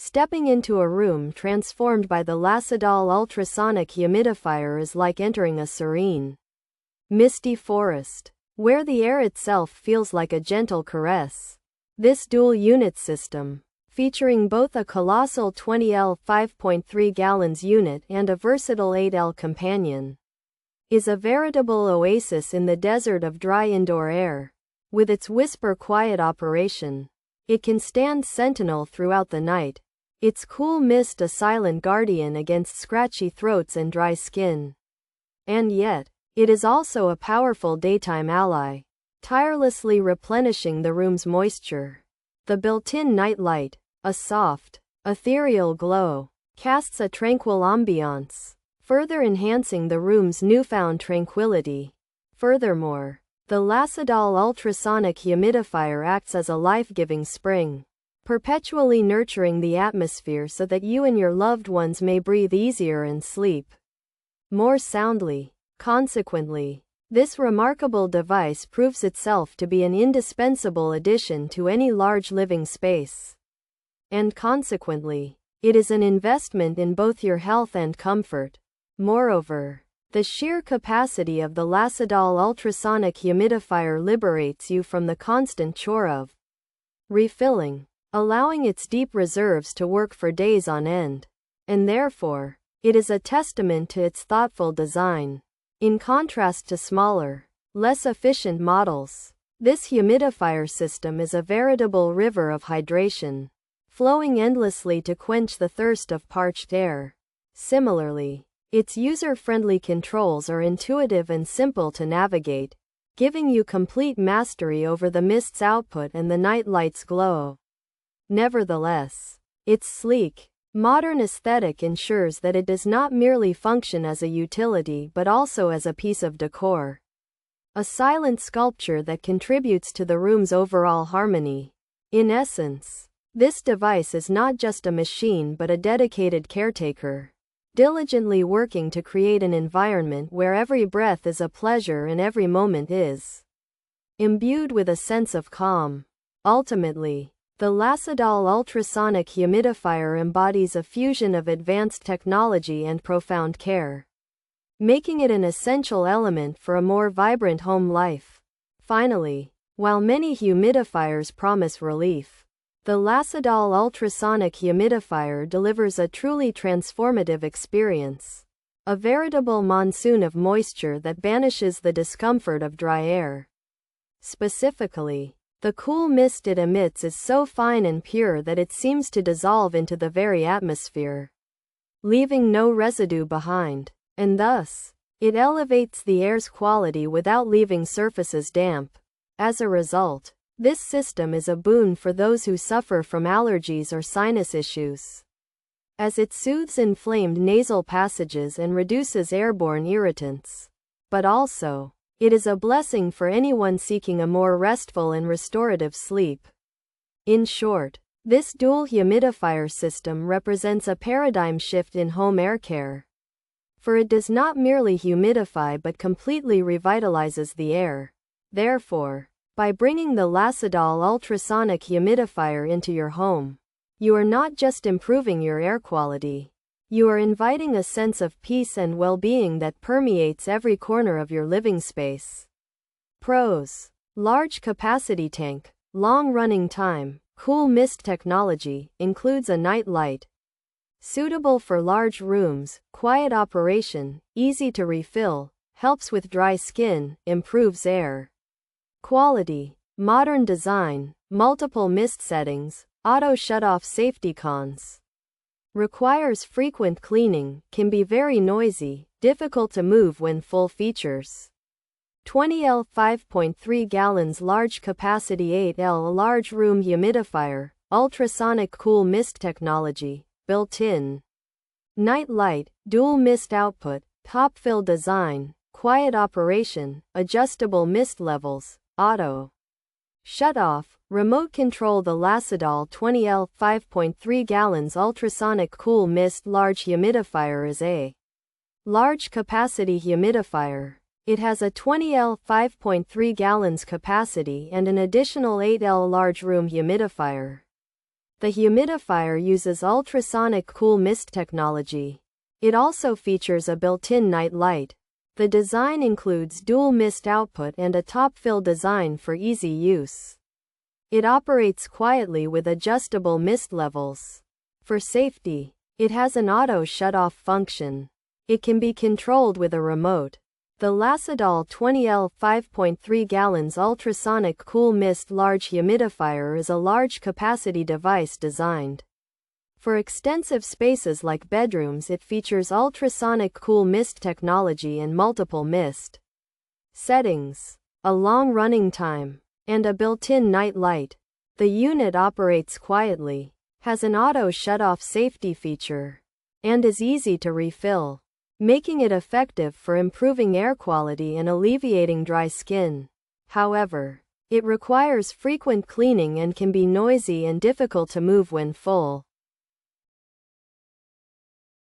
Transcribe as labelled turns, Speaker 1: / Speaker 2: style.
Speaker 1: Stepping into a room transformed by the Lacidoll Ultrasonic Humidifier is like entering a serene, misty forest, where the air itself feels like a gentle caress. This dual-unit system, featuring both a colossal 20L 5.3 gallons unit and a versatile 8L companion, is a veritable oasis in the desert of dry indoor air. With its whisper-quiet operation, it can stand sentinel throughout the night, its cool mist a silent guardian against scratchy throats and dry skin. And yet, it is also a powerful daytime ally, tirelessly replenishing the room's moisture. The built-in night light, a soft, ethereal glow, casts a tranquil ambiance, further enhancing the room's newfound tranquility. Furthermore, the Lacidoll Ultrasonic Humidifier acts as a life-giving spring, perpetually nurturing the atmosphere so that you and your loved ones may breathe easier and sleep more soundly. Consequently, this remarkable device proves itself to be an indispensable addition to any large living space. And consequently, it is an investment in both your health and comfort. Moreover, the sheer capacity of the Lacidoll Ultrasonic Humidifier liberates you from the constant chore of refilling, allowing its deep reserves to work for days on end. And therefore, it is a testament to its thoughtful design. In contrast to smaller, less efficient models, this humidifier system is a veritable river of hydration, flowing endlessly to quench the thirst of parched air. Similarly, its user-friendly controls are intuitive and simple to navigate, giving you complete mastery over the mist's output and the night light's glow. Nevertheless, its sleek, modern aesthetic ensures that it does not merely function as a utility but also as a piece of decor, a silent sculpture that contributes to the room's overall harmony. In essence, this device is not just a machine but a dedicated caretaker, diligently working to create an environment where every breath is a pleasure and every moment is imbued with a sense of calm. Ultimately, the Lacidoll Ultrasonic Humidifier embodies a fusion of advanced technology and profound care, making it an essential element for a more vibrant home life. Finally, while many humidifiers promise relief, the Lacidoll Ultrasonic Humidifier delivers a truly transformative experience, a veritable monsoon of moisture that banishes the discomfort of dry air. Specifically, the cool mist it emits is so fine and pure that it seems to dissolve into the very atmosphere, leaving no residue behind, and thus, it elevates the air's quality without leaving surfaces damp. As a result, this system is a boon for those who suffer from allergies or sinus issues, as it soothes inflamed nasal passages and reduces airborne irritants. But also, it is a blessing for anyone seeking a more restful and restorative sleep. In short, this dual humidifier system represents a paradigm shift in home air care, for it does not merely humidify but completely revitalizes the air. Therefore, by bringing the Lacidoll Ultrasonic Humidifier into your home, you are not just improving your air quality, you are inviting a sense of peace and well-being that permeates every corner of your living space. Pros: large capacity tank, long running time, cool mist technology, includes a night light, suitable for large rooms, quiet operation, easy to refill, helps with dry skin, improves air quality, modern design, multiple mist settings, auto shut-off. Safety cons: requires frequent cleaning, can be very noisy, difficult to move when full. Features: 20L 5.3 gallons large capacity, 8L large room humidifier, ultrasonic cool mist technology, built-in night light, dual mist output, top fill design, quiet operation, adjustable mist levels, auto shut off, remote control. The Lacidoll 20L 5.3 gallons ultrasonic cool mist large humidifier is a large capacity humidifier. It has a 20L 5.3 gallons capacity and an additional 8L large room humidifier. The humidifier uses ultrasonic cool mist technology. It also features a built-in night light. The design includes dual mist output and a top-fill design for easy use. It operates quietly with adjustable mist levels. For safety, it has an auto shut-off function. It can be controlled with a remote. The Lacidoll 20L 5.3 gallons ultrasonic cool mist large humidifier is a large capacity device designed for extensive spaces like bedrooms. It features ultrasonic cool mist technology and multiple mist settings, a long running time, and a built-in night light. The unit operates quietly, has an auto shut-off safety feature, and is easy to refill, making it effective for improving air quality and alleviating dry skin. However, it requires frequent cleaning and can be noisy and difficult to move when full.